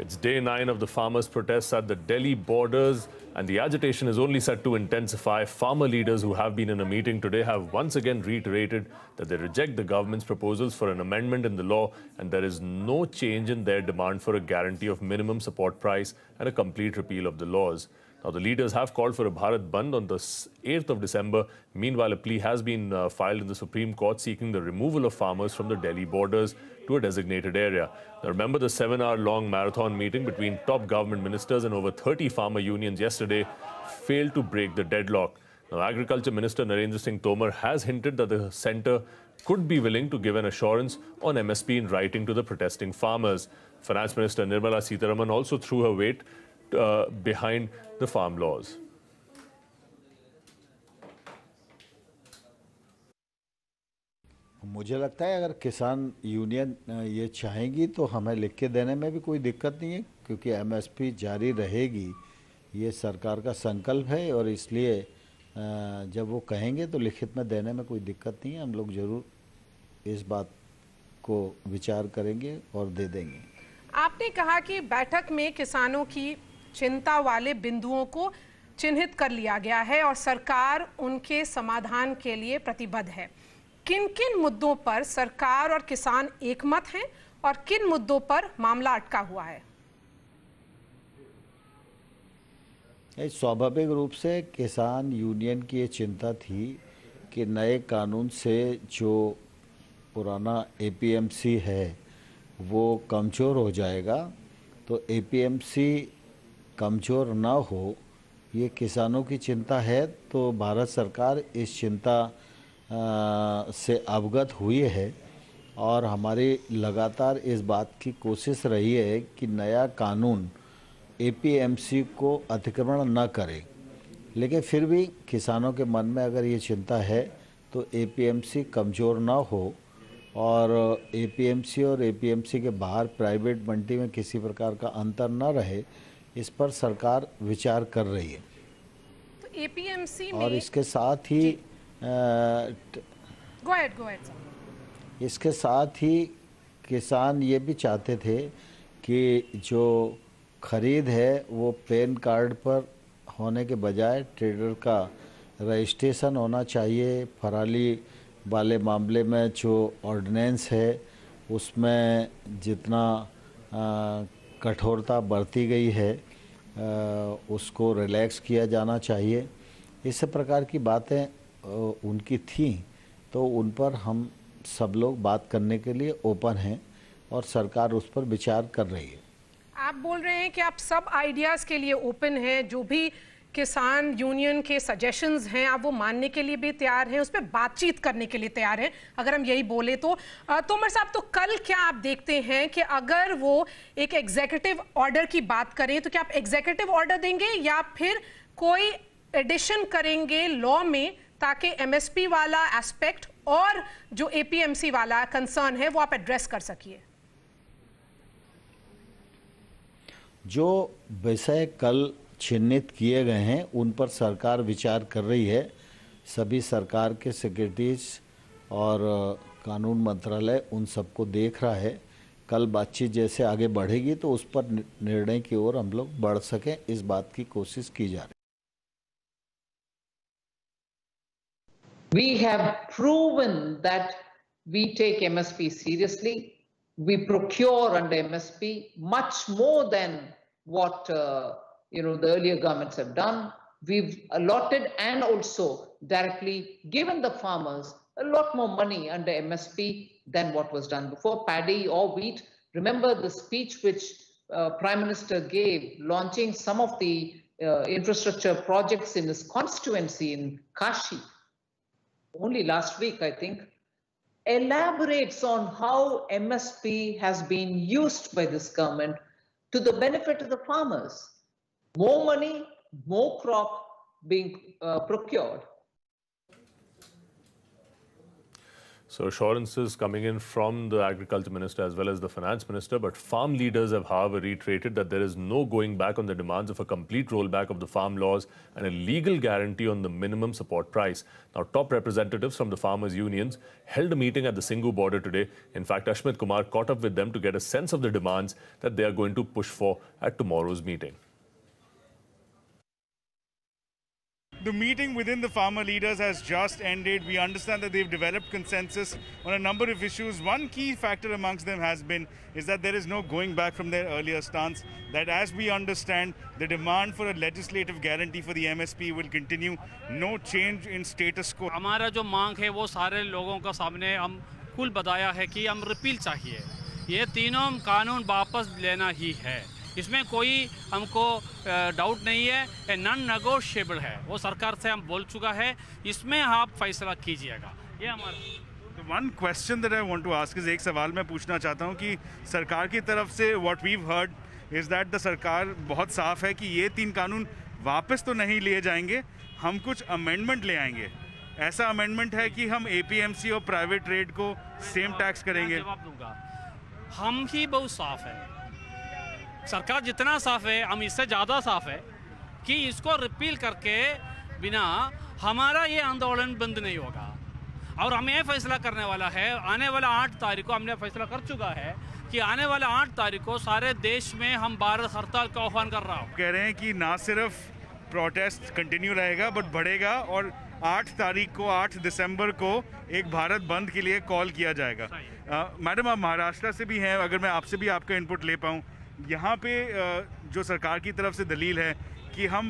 It's day 9 of the farmers' protests at the Delhi borders, and the agitation is only set to intensify. Farmer leaders who have been in a meeting today have once again reiterated that they reject the government's proposals for an amendment in the law, and there is no change in their demand for a guarantee of minimum support price and a complete repeal of the laws. Now, the leaders have called for a Bharat Bandh on the 8th of December. Meanwhile, a plea has been filed in the Supreme Court seeking the removal of farmers from the Delhi borders to a designated area. Now, remember the 7-hour-long marathon meeting between top government ministers and over 30 farmer unions yesterday failed to break the deadlock. Now, Agriculture Minister Narendra Singh Tomar has hinted that the centre could be willing to give an assurance on MSP in writing to the protesting farmers. Finance Minister Nirmala Sitharaman also threw her weight behind the farm laws. मुझे लगता है अगर किसान union ये चाहेंगी तो हमें लिख के देने में भी कोई दिक्कत नहीं है, क्योंकि एमएसपी जारी रहेगी, ये सरकार का संकल्प है और इसलिए जब वो कहेंगे तो लिखित में देने में कोई दिक्कत नहीं है। हम लोग जरूर इस बात को विचार करेंगे और दे देंगे। आपने कहा कि बैठक में किसानों की चिंता वाले बिंदुओं को चिन्हित कर लिया गया है और सरकार उनके समाधान के लिए प्रतिबद्ध है। किन किन मुद्दों पर सरकार और किसान एकमत हैं और किन मुद्दों पर मामला अटका हुआ है? स्वाभाविक रूप से किसान यूनियन की ये चिंता थी कि नए कानून से जो पुराना एपीएमसी है वो कमज़ोर हो जाएगा, तो एपीएमसी कमज़ोर ना हो ये किसानों की चिंता है। तो भारत सरकार इस चिंता से अवगत हुई है और हमारी लगातार इस बात की कोशिश रही है कि नया कानून एपीएमसी को अतिक्रमण न करे। लेकिन फिर भी किसानों के मन में अगर ये चिंता है तो एपीएमसी कमज़ोर ना हो और एपीएमसी और एपीएमसी के बाहर प्राइवेट मंडी में किसी प्रकार का अंतर न रहे, इस पर सरकार विचार कर रही है। तो एपीएमसी में और इसके साथ ही go ahead. इसके साथ ही किसान ये भी चाहते थे कि जो खरीद है वो पैन कार्ड पर होने के बजाय ट्रेडर का रजिस्ट्रेशन होना चाहिए। पराली वाले मामले में जो ऑर्डिनेंस है उसमें जितना कठोरता बरती गई है उसको रिलैक्स किया जाना चाहिए। इस प्रकार की बातें उनकी थी, तो उन पर हम सब लोग बात करने के लिए ओपन हैं और सरकार उस पर विचार कर रही है। आप बोल रहे हैं कि आप सब आइडियाज़ के लिए ओपन हैं, जो भी किसान यूनियन के सजेशंस हैं आप वो मानने के लिए भी तैयार हैं, उस पर बातचीत करने के लिए तैयार हैं, अगर हम यही बोले तो। तोमर साहब, तो कल क्या आप देखते हैं कि अगर वो एक एग्जीक्यूटिव ऑर्डर की बात करें तो क्या आप एग्जीक्यूटिव ऑर्डर देंगे या फिर कोई एडिशन करेंगे लॉ में ताकि एमएसपी वाला एस्पेक्ट और जो एपीएमसी वाला कंसर्न है वो आप एड्रेस कर सकिए? जो विषय कल चिन्हित किए गए हैं उन पर सरकार विचार कर रही है। सभी सरकार के सेक्रेटरीज और कानून मंत्रालय उन सबको देख रहा है। कल बातचीत जैसे आगे बढ़ेगी तो उस पर निर्णय की ओर हम लोग बढ़ सकें, इस बात की कोशिश की जा रही है। We have proven that we take MSP seriously. We procure under MSP much more than what the earlier governments have done. We've allotted and also directly given the farmers a lot more money under MSP than what was done before, paddy or wheat. Remember the speech which Prime Minister gave launching some of the infrastructure projects in his constituency in Kashi only last week, I think, elaborates on how MSP has been used by this government to the benefit of the farmers. More money, more crop being procured. So assurances coming in from the Agriculture Minister as well as the Finance Minister, but farm leaders have, however, reiterated that there is no going back on the demands of a complete rollback of the farm laws and a legal guarantee on the minimum support price. Now, top representatives from the farmers' unions held a meeting at the Singhu border today. In fact, Ashmit Kumar caught up with them to get a sense of the demands that they are going to push for at tomorrow's meeting. The meeting within the farmer leaders has just ended. We understand that they've developed consensus on a number of issues. One key factor amongst them is that there is no going back from their earlier stance, that as we understand, the demand for a legislative guarantee for the MSP will continue. No change in status quo. हमारा जो मांग है वो सारे लोगों का सामने हम कुल बताया है कि हम रिपील चाहिए। ये तीनों कानून वापस लेना ही है, इसमें कोई हमको डाउट नहीं है, नॉन नेगोशिएबल है, वो सरकार से हम बोल चुका है, इसमें आप फैसला कीजिएगा। ये हमारा one question that I want to ask is, एक सवाल मैं पूछना चाहता हूँ कि सरकार की तरफ से what we heard is that the सरकार बहुत साफ है कि ये 3 कानून वापस तो नहीं लिए जाएंगे, हम कुछ अमेंडमेंट ले आएंगे। ऐसा अमेंडमेंट है कि हम APMC और प्राइवेट ट्रेड को सेम टैक्स करेंगे। जवाब दूंगा, हम ही बहुत साफ है, सरकार जितना साफ है हम इससे ज़्यादा साफ है कि इसको रिपील करके बिना हमारा ये आंदोलन बंद नहीं होगा। और हम ये फैसला करने वाला है, आने वाला 8 तारीख को हमने फैसला कर चुका है कि आने वाला 8 तारीख को सारे देश में हम भारत हड़ताल का आह्वान कर रहा हूँ। कह रहे हैं कि ना सिर्फ प्रोटेस्ट कंटिन्यू रहेगा बट बढ़ेगा, और 8 तारीख को 8 दिसंबर को एक भारत बंद के लिए कॉल किया जाएगा। मैडम, आप महाराष्ट्र से भी हैं, अगर मैं आपसे भी आपका इनपुट ले पाऊँ, यहाँ पे जो सरकार की तरफ से दलील है कि हम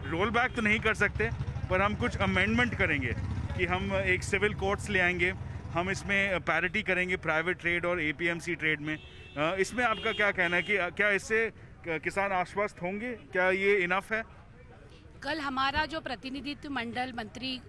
रोल बैक तो नहीं कर सकते पर हम कुछ अमेंडमेंट करेंगे, कि हम एक सिविल कोर्ट्स ले आएंगे, हम इसमें पैरिटी करेंगे प्राइवेट ट्रेड और APMC ट्रेड में। इसमें आपका क्या कहना है कि क्या इससे किसान आश्वस्त होंगे, क्या ये इनफ है? कल हमारा जो प्रतिनिधित्व मंडल मंत्री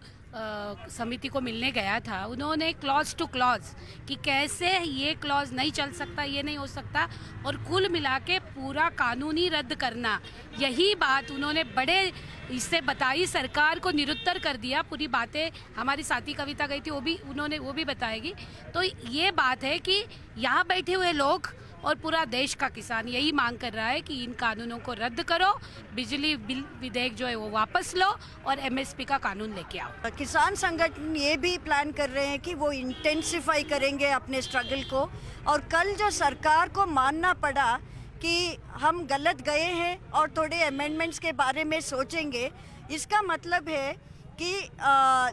समिति को मिलने गया था, उन्होंने क्लॉज टू क्लॉज कि कैसे ये क्लॉज नहीं चल सकता, ये नहीं हो सकता, और कुल मिला के पूरा कानूनी रद्द करना, यही बात उन्होंने बड़े इससे बताई, सरकार को निरुत्तर कर दिया। पूरी बातें हमारी साथी कविता गई थी, वो भी बताएगी। तो ये बात है कि यहाँ बैठे हुए लोग और पूरा देश का किसान यही मांग कर रहा है कि इन कानूनों को रद्द करो, बिजली बिल विधेयक जो है वो वापस लो और MSP का कानून लेके आओ। किसान संगठन ये भी प्लान कर रहे हैं कि वो इंटेंसिफाई करेंगे अपने स्ट्रगल को, और कल जो सरकार को मानना पड़ा कि हम गलत गए हैं और थोड़े अमेंडमेंट्स के बारे में सोचेंगे, इसका मतलब है कि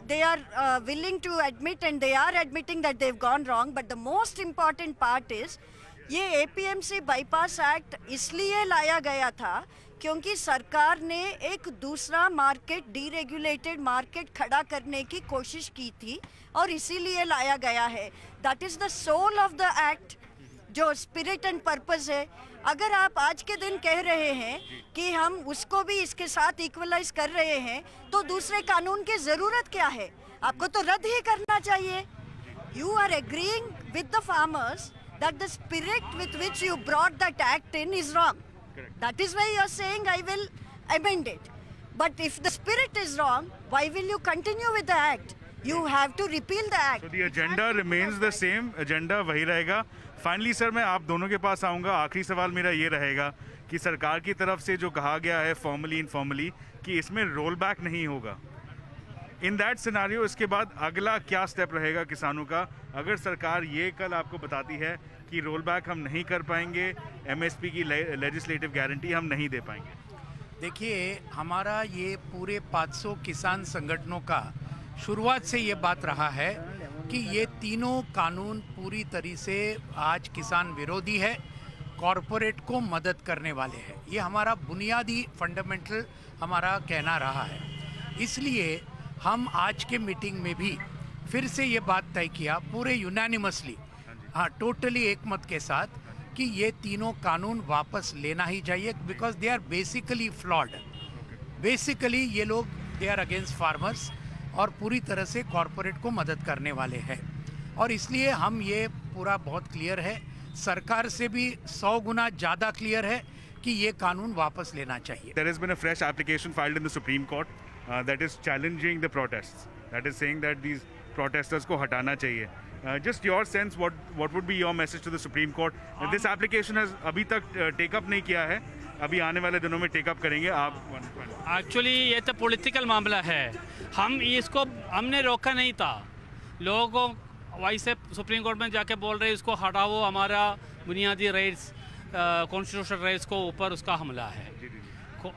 they are willing to admit and they are admitting that they've gone wrong, but the most important part is ये APMC बाईपास एक्ट इसलिए लाया गया था क्योंकि सरकार ने एक दूसरा मार्केट, डीरेगुलेटेड मार्केट खड़ा करने की कोशिश की थी और इसीलिए लाया गया है। That is the soul of the act, जो स्पिरिट एंड पर्पस है। अगर आप आज के दिन कह रहे हैं कि हम उसको भी इसके साथ इक्वलाइज कर रहे हैं, तो दूसरे कानून की ज़रूरत क्या है? आपको तो रद्द ही करना चाहिए। You are agreeing with the farmers that the spirit with which you brought that act in is wrong. Correct. That is why you are saying I will amend it. But if the spirit is wrong, why will you continue with the act? You have to repeal the act. So the agenda remains the same. Agenda वही रहेगा। Finally sir, मैं आप दोनों के पास आऊँगा। आखिरी सवाल मेरा ये रहेगा कि सरकार की तरफ से जो कहा गया है फॉर्मली इनफॉर्मली कि इसमें रोल बैक नहीं होगा, इन दैट सिनारियो इसके बाद अगला क्या स्टेप रहेगा किसानों का? अगर सरकार ये कल आपको बताती है कि रोल बैक हम नहीं कर पाएंगे, MSP की लेजिस्लेटिव गारंटी हम नहीं दे पाएंगे। देखिए, हमारा ये पूरे 500 किसान संगठनों का शुरुआत से ये बात रहा है कि ये तीनों कानून पूरी तरह से आज किसान विरोधी है, कॉरपोरेट को मदद करने वाले हैं। ये हमारा बुनियादी फंडामेंटल हमारा कहना रहा है। इसलिए हम आज के मीटिंग में भी फिर से ये बात तय किया पूरे यूनानिमसली, हाँ टोटली एक मत के साथ, कि ये तीनों कानून वापस लेना ही चाहिए, because they are basically flawed. Basically ये लोग दे आर अगेंस्ट फार्मर्स और पूरी तरह से कॉरपोरेट को मदद करने वाले हैं। और इसलिए हम ये पूरा बहुत क्लियर है, सरकार से भी 100 गुना ज़्यादा क्लियर है कि ये कानून वापस लेना चाहिए। There has been a fresh application filed in the Supreme Court that is challenging the protests, that is saying that these protesters को हटाना चाहिए। Just your sense, what would be your message to the Supreme Court? This application has अभी तक take up नहीं किया है, अभी आने वाले दिनों में take up करेंगे आप? एक्चुअली ये तो पॉलिटिकल मामला है, हम इसको हमने रोका नहीं था, लोगों वैसे सुप्रीम कोर्ट में जाके बोल रहे इसको हटाओ, हमारा बुनियादी राइट्स कॉन्स्टिट्यूशनल राइट्स को ऊपर उसका हमला है।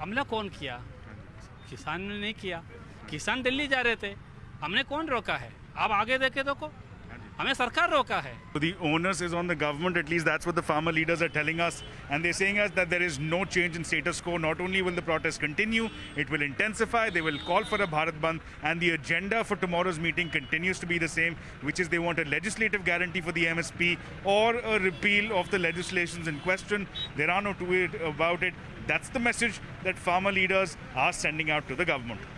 हमला कौन किया? किसान ने नहीं किया, किसान दिल्ली जा रहे थे, हमने कौन रोका है? आप आगे देखे देखो, हमें सरकार रोका है। The onus is on the government, at least that's what the farmer leaders are telling us, and they're saying us that there is no change in status quo. Not only will the protests continue, it will intensify, they will call for a Bharat Bandh, and the agenda for tomorrow's meeting continues to be the same, which is they want a legislative guarantee for the MSP or a repeal of the legislations in question. There are no two ways about it. That's the message that farmer leaders are sending out to the government.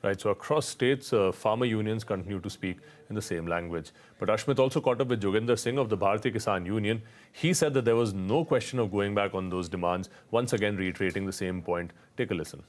Right, so across states, farmer unions continue to speak in the same language. But Ashmit also caught up with Joginder Singh of the Bharatiya Kisan Union. He said that there was no question of going back on those demands, once again reiterating the same point. Take a listen.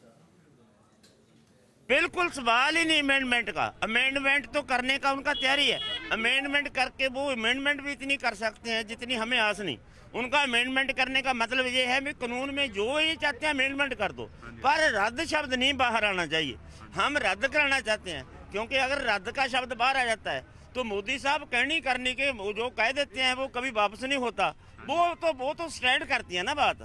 बिल्कुल सवाल ही नहीं amendment का। Amendment तो करने का उनका तैयारी है, अमेंडमेंट करके वो अमेंडमेंट भी इतनी कर सकते हैं जितनी हमें आस नहीं। उनका अमेंडमेंट करने का मतलब ये है कि कानून में जो ये चाहते हैं अमेंडमेंट कर दो, पर रद्द शब्द नहीं बाहर आना चाहिए। हम रद्द कराना चाहते हैं, क्योंकि अगर रद्द का शब्द बाहर आ जाता है तो मोदी साहब कहनी करने के जो कह देते हैं वो कभी वापस नहीं होता। वो तो स्टैंड करती है ना बात,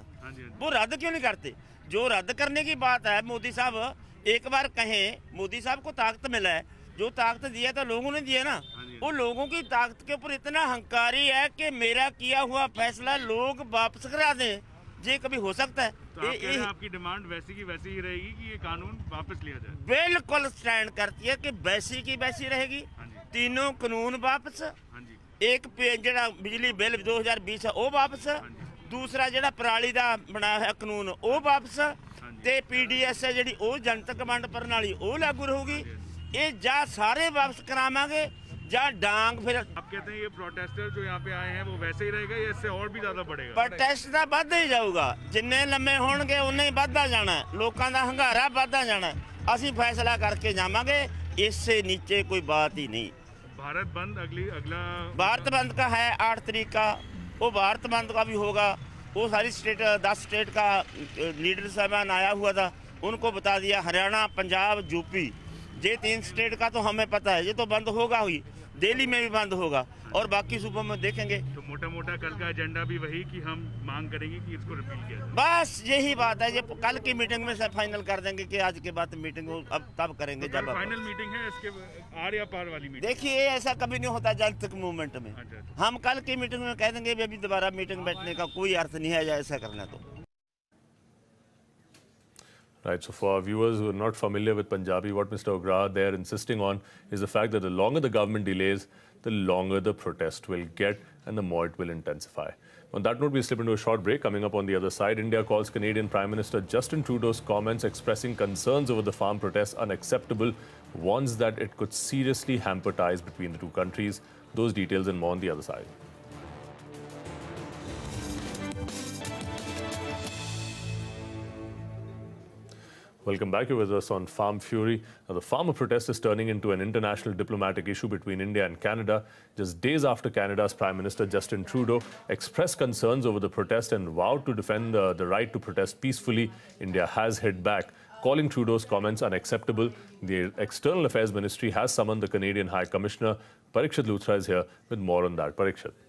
वो रद्द क्यों नहीं करते? जो रद्द करने की बात है, मोदी साहब एक बार कहें, मोदी साहब को ताकत मिला है, जो ताकत दिया था लोगों ने दिया ना, वो लोगों की ताकत के ऊपर इतना हंकारी है कि मेरा किया हुआ फैसला लोग वापस करा दें, ये कभी हो सकता है? तो आपकी डिमांड वैसी की वैसी ही रहेगी कि ये कानून वापस लिया जाए? बिल्कुल स्टैंड करती है कि वैसी की वैसी रहेगी, तीनों कानून वापस, एक जड़ा बिजली बिल 2020 है वो वापस, दूसरा जड़ा पराली का बनाया है कानून वो वापस, ते पीडीएस है जी वो जनतक वंड प्रणाली वो लागू होगी। ये जा सारे वापस करावांगे जा डांग। फिर आप कहते हैं ये प्रोटेस्टर जो यहाँ पे आए हैं वो वैसे ही रहेगा या इससे और भी ज्यादा बढ़ेगा? प्रोटेस्ट तो बढ़ता ही जाऊगा, जिन्ने लम्बे होंगे उन्ने ही बढ़ता जाना है, लोगों का हंगारा बढ़ता जाना है। असी फैसला करके जावांगे, इससे नीचे कोई बात ही नहीं। भारत बंद अगला भारत बंद का है 8 तारीख का, वो भारत बंद का भी होगा। वो सारी स्टेट 10 स्टेट का लीडर साहबान आया हुआ था, उनको बता दिया, हरियाणा पंजाब यूपी, ये 3 स्टेट का तो हमें पता है, ये तो बंद होगा ही, दिल्ली में भी बंद होगा और बाकी सूबों में देखेंगे। तो मोटा कल का एजेंडा भी वही कि हम मांग करेंगे कि इसको रिपील किया जाए। बस यही बात है, ये कल की मीटिंग में से फाइनल कर देंगे कि आज के बाद मीटिंग अब तब करेंगे जब फाइनल मीटिंग है। इसके आर या पार वाली मीटिंग? देखिए ऐसा कभी नहीं होता जनतक मूवमेंट में। हम कल की मीटिंग में कह देंगे अभी दोबारा मीटिंग बैठने का कोई अर्थ नहीं है ऐसा करना। तो Right, so for our viewers who are not familiar with Punjabi, what Mr. Agraha there insisting on is the fact that the longer the government delays, the longer the protest will get and the more it will intensify. On that note, we slip into a short break. Coming up on the other side, India calls Canadian Prime Minister Justin Trudeau's comments expressing concerns over the farm protests unacceptable, warns that it could seriously hamper ties between the two countries. Those details and more on the other side. Welcome back. You're with us on Farm Fury. Now, the farmer protest is turning into an international diplomatic issue between India and Canada. Just days after Canada's Prime Minister Justin Trudeau expressed concerns over the protest and vowed to defend the right to protest peacefully, India has hit back, calling Trudeau's comments unacceptable. The External Affairs Ministry has summoned the Canadian High Commissioner. Parikshit Luthra is here with more on that. Parikshit.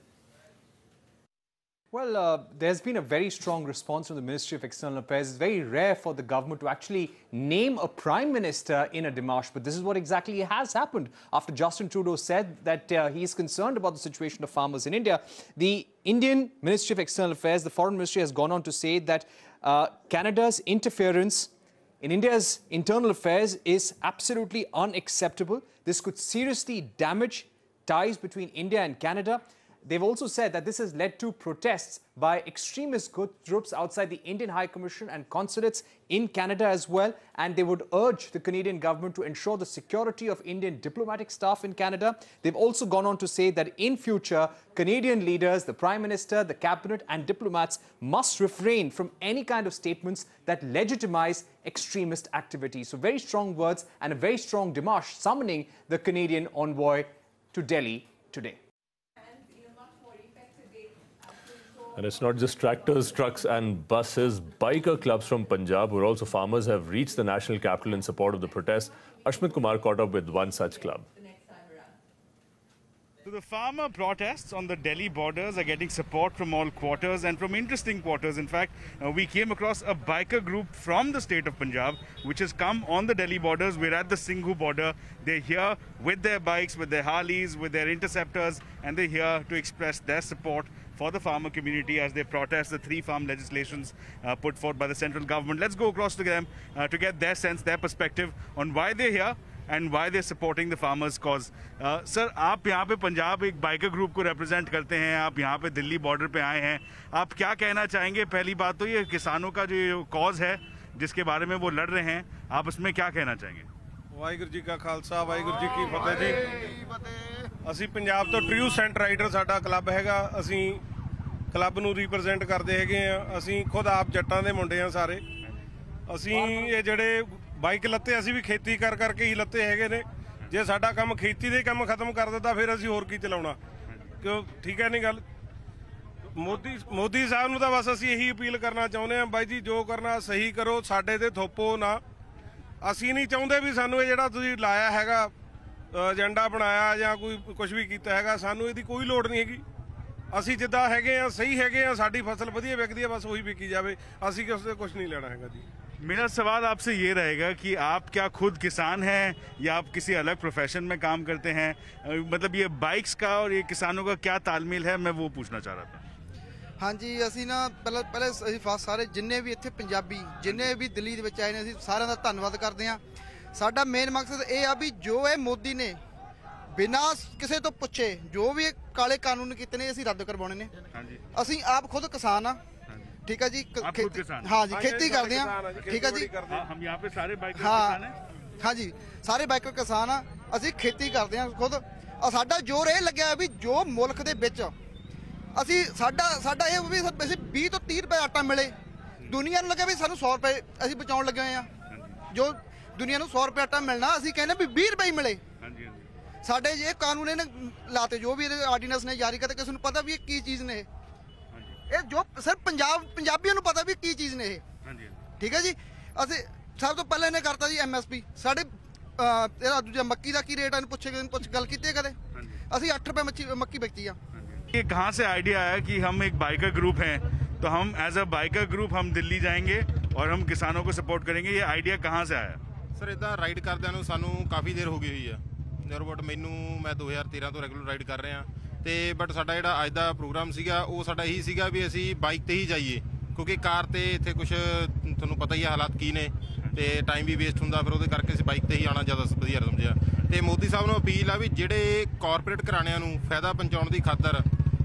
Well, there's been a very strong response from the Ministry of External Affairs. It's very rare for the government to actually name a prime minister in a démarche, but this is what exactly has happened after Justin Trudeau said that he is concerned about the situation of farmers in India. The Indian Ministry of External Affairs, the Foreign Ministry, has gone on to say that Canada's interference in India's internal affairs is absolutely unacceptable. This could seriously damage ties between India and Canada. they've also said that this has led to protests by extremist groups outside the Indian High Commission and consulates in Canada as well. And they would urge the Canadian government to ensure the security of Indian diplomatic staff in Canada. They've also gone on to say that in future, Canadian leaders, the Prime Minister, the Cabinet and diplomats must refrain from any kind of statements that legitimize extremist activity. So very strong words and a very strong démarche summoning the Canadian envoy to Delhi today. And it's not just tractors, trucks and buses. Biker clubs from Punjab, who are also farmers, have reached the national capital in support of the protest. Ashmit Kumar caught up with one such club. So the farmer protests on the Delhi borders are getting support from all quarters and from interesting quarters. In fact, we came across a biker group from the state of Punjab, which has come on the Delhi borders. We're at the Singhu border. They're here with their bikes, with their Harleys, with their interceptors, and they're here to express their support for the farmer community as they protest the 3 farm legislations put forth by the central government. Let's go across to them to get their sense, their perspective on why they're here and why they're supporting the farmers' cause. Sir, आप यहाँ पे पंजाब एक biker group को represent करते हैं, आप यहाँ पे दिल्ली बॉर्डर पे आए हैं, आप क्या कहना चाहेंगे? पहली बात तो ये किसानों का जो कॉज है जिसके बारे में वो लड़ रहे हैं, आप उसमें क्या कहना चाहेंगे? ਵਾਹਿਗੁਰੂ ਜੀ ਕਾ ਖਾਲਸਾ ਵਾਹਿਗੁਰੂ ਜੀ ਕੀ ਫਤਿਹ ਜੀ। ਅਸੀਂ ਪੰਜਾਬ ਤੋਂ ਟ੍ਰਿਊ ਸੈਂਟ ਰਾਈਡਰ ਸਾਡਾ ਕਲੱਬ ਹੈਗਾ, ਅਸੀਂ ਕਲੱਬ ਨੂੰ ਰਿਪਰੈਜ਼ੈਂਟ ਕਰਦੇ ਹੈਗੇ ਆ। ਅਸੀਂ ਖੁਦ ਆਪ ਜੱਟਾਂ ਦੇ ਮੁੰਡੇ ਆ ਸਾਰੇ। ਅਸੀਂ ਇਹ ਜਿਹੜੇ ਬਾਈਕ ਲੱਤੇ ਅਸੀਂ ਵੀ ਖੇਤੀ ਕਰ ਕਰਕੇ ਹੀ ਲੱਤੇ ਹੈਗੇ ਨੇ। ਜੇ ਸਾਡਾ ਕੰਮ ਖੇਤੀ ਦੇ ਕੰਮ ਖਤਮ ਕਰ ਦਿੱਤਾ ਫਿਰ ਅਸੀਂ ਹੋਰ ਕੀ ਚਲਾਉਣਾ? ਕਿਉਂ ਠੀਕ ਹੈ ਨਹੀਂ ਗੱਲ? ਮੋਦੀ ਸਾਹਿਬ ਨੂੰ ਤਾਂ ਬਸ ਅਸੀਂ ਇਹੀ ਅਪੀਲ ਕਰਨਾ ਚਾਹੁੰਦੇ ਹਾਂ, ਬਾਈ ਜੀ ਜੋ ਕਰਨਾ ਸਹੀ ਕਰੋ, ਸਾਡੇ ਤੇ ਥੋਪੋ ਨਾ। ਅਸੀਂ ਨਹੀਂ ਚਾਹੁੰਦੇ ਵੀ ਸਾਨੂੰ ਇਹ ਜਿਹੜਾ ਤੁਸੀਂ ਲਾਇਆ ਹੈਗਾ ਏਜੰਡਾ ਬਣਾਇਆ ਜਾਂ ਕੋਈ ਕੁਝ ਵੀ ਕੀਤਾ ਹੈਗਾ, ਸਾਨੂੰ ਇਹਦੀ ਕੋਈ ਲੋੜ ਨਹੀਂ ਹੈਗੀ। ਅਸੀਂ ਜਿੱਦਾਂ ਹੈਗੇ ਆ ਸਹੀ ਹੈਗੇ ਆ, ਸਾਡੀ ਫਸਲ ਵਧੀਆ ਵਿਕਦੀ ਹੈ, ਬਸ ਉਹੀ ਵਿਕੀ ਜਾਵੇ, ਅਸੀਂ ਕਿਸੇ ਤੋਂ ਕੁਝ ਨਹੀਂ ਲੈਣਾ ਹੈਗਾ जी। मेरा सवाल आपसे ये रहेगा कि आप क्या खुद किसान हैं या आप किसी अलग प्रोफेशन में काम करते हैं? मतलब ये बाइक्स का और ये किसानों का क्या तालमेल है, मैं वो पूछना चाह रहा था। हाँ जी, असी ना पहले असी सारे जिन्ने भी इत्थे पंजाबी जिन्ने भी दिल्ली दे विच आए ने, असी सारिਆਂ ਦਾ ਧੰਨਵਾਦ ਕਰਦੇ ਹਾਂ। ਸਾਡਾ ਮੇਨ ਮਕਸਦ ਇਹ ਆ ਵੀ ਜੋ ਇਹ ਮੋਦੀ ਨੇ ਬਿਨਾਂ ਕਿਸੇ ਤੋਂ ਪੁੱਛੇ ਜੋ ਵੀ ਕਾਲੇ ਕਾਨੂੰਨ ਕੀਤੇ ਨੇ ਅਸੀਂ ਰੱਦ ਕਰਵਾਉਣੇ ਨੇ। ਹਾਂਜੀ, ਅਸੀਂ ਆਪ ਖੁਦ ਕਿਸਾਨ ਆ, ठीक है जी। हाँ जी, खेती करते हैं, ठीक है जी। हम यहाँ पे सारे बाइकर किसान हैं। हाँ जी, सारे बाइकर किसान आ, ਅਸੀਂ खेती करते हैं खुद। ਸਾਡਾ ਜ਼ੋਰ ਇਹ ਲੱਗਿਆ ਵੀ ਜੋ ਮੁਲਕ ਦੇ ਵਿੱਚ ਅਸੀਂ ਸਾਡਾ ਇਹ ਵੀ ਅਸੀਂ 20 ਤੋਂ 30 ਰੁਪਏ ਆਟਾ ਮਿਲੇ, ਦੁਨੀਆ ਨੂੰ ਲੱਗਿਆ ਵੀ ਸਾਨੂੰ 100 ਰੁਪਏ ਅਸੀਂ ਬਚਾਉਣ ਲੱਗੇ ਹੋਏ ਆ। ਜੋ ਦੁਨੀਆ ਨੂੰ 100 ਰੁਪਏ ਆਟਾ ਮਿਲਣਾ, ਅਸੀਂ ਕਹਿੰਦੇ ਵੀ 20 ਰੁਪਏ ਹੀ ਮਿਲੇ। ਸਾਡੇ ਇਹ ਕਾਨੂੰਨ ਇਹਨੇ ਲਾਤੇ, ਜੋ ਵੀ ਇਹਦੇ ਆਰਡੀਨੈਂਸ ਨੇ ਜਾਰੀ ਕਰਤੇ, ਕਿਸੇ ਨੂੰ ਪਤਾ ਵੀ ਇਹ ਕੀ ਚੀਜ਼ ਨੇ। ਇਹ ਜੋ ਸਿਰਫ ਪੰਜਾਬੀਆਂ ਨੂੰ ਪਤਾ ਵੀ ਕੀ ਚੀਜ਼ ਨੇ ਇਹ। ਠੀਕ ਹੈ ਜੀ। ਅਸੀਂ ਸਭ ਤੋਂ ਪਹਿਲਾਂ ਇਹਨੇ ਕਰਤਾ ਜੀ MSP। ਸਾਡੇ ਇਹਦਾ ਦੂਜਾ ਮੱਕੀ ਦਾ ਕੀ ਰੇਟ ਆ, ਇਹਨੂੰ ਪੁੱਛ ਗੱਲ ਕੀਤੀ ਕਦੇ? ਅਸੀਂ 8 ਰੁਪਏ ਮੱਕੀ ਵੇਚੀ ਆ। ये कहाँ से आइडिया आया कि हम एक बाइकर ग्रुप हैं तो हम एज अ बाइकर ग्रुप हम दिल्ली जाएंगे और हम किसानों को सपोर्ट करेंगे? ये आइडिया कहाँ से आया? सर इदा राइड करदਿਆਂ ਨੂੰ ਸਾਨੂੰ ਕਾਫੀ ਦੇਰ ਹੋ ਗਈ ਹੋਈ ਆ। ਬਟ ਮੈਂ 2013 ਤੋਂ ਰੈਗੂਲਰ ਰਾਈਡ ਕਰ ਰਿਹਾ ਤੇ ਬਟ ਸਾਡਾ ਜਿਹੜਾ ਅੱਜ ਦਾ ਪ੍ਰੋਗਰਾਮ ਸੀਗਾ ਉਹ ਸਾਡਾ ਇਹੀ ਸੀਗਾ ਵੀ ਅਸੀਂ ਬਾਈਕ ਤੇ ਹੀ ਜਾਈਏ, ਕਿਉਂਕਿ ਕਾਰ ਤੇ ਇੱਥੇ ਕੁਝ ਤੁਹਾਨੂੰ ਪਤਾ ਹੀ ਆ ਹਾਲਾਤ ਕੀ ਨੇ ਤੇ ਟਾਈਮ ਵੀ ਵੇਸਟ ਹੁੰਦਾ, ਫਿਰ ਉਹਦੇ ਕਰਕੇ ਅਸੀਂ ਬਾਈਕ ਤੇ ਹੀ ਆਉਣਾ ਜ਼ਿਆਦਾ ਵਧੀਆ ਸਮਝਿਆ। ਤੇ ਮੋਦੀ ਸਾਹਿਬ ਨੂੰ ਅਪੀਲ ਆ ਵੀ ਜਿਹੜੇ ਕਾਰਪੋਰੇਟ ਘਰਾਣਿਆਂ ਨੂੰ ਫਾਇਦਾ ਪਹੁੰਚਾਉਣ ਦੀ ਖਾਤਰ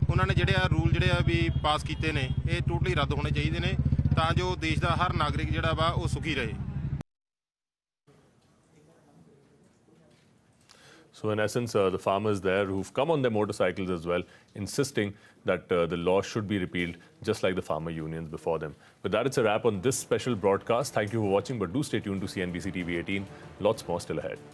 ਉਹਨਾਂ ਨੇ ਜਿਹੜੇ ਆ ਰੂਲ ਜਿਹੜੇ ਆ ਵੀ ਪਾਸ ਕੀਤੇ ਨੇ, ਇਹ ਟੋਟਲੀ ਰੱਦ ਹੋਣੇ ਚਾਹੀਦੇ ਨੇ ਤਾਂ ਜੋ ਦੇਸ਼ ਦਾ ਹਰ ਨਾਗਰਿਕ ਜਿਹੜਾ ਵਾ ਉਹ ਸੁਖੀ ਰਹੇ। So in essence, the farmers there who've come on their motorcycles as well, insisting that the law should be repealed, just like the farmer unions before them. With that, it's a wrap on this special broadcast. Thank you for watching, but do stay tuned to CNBC TV 18. Lots more still ahead.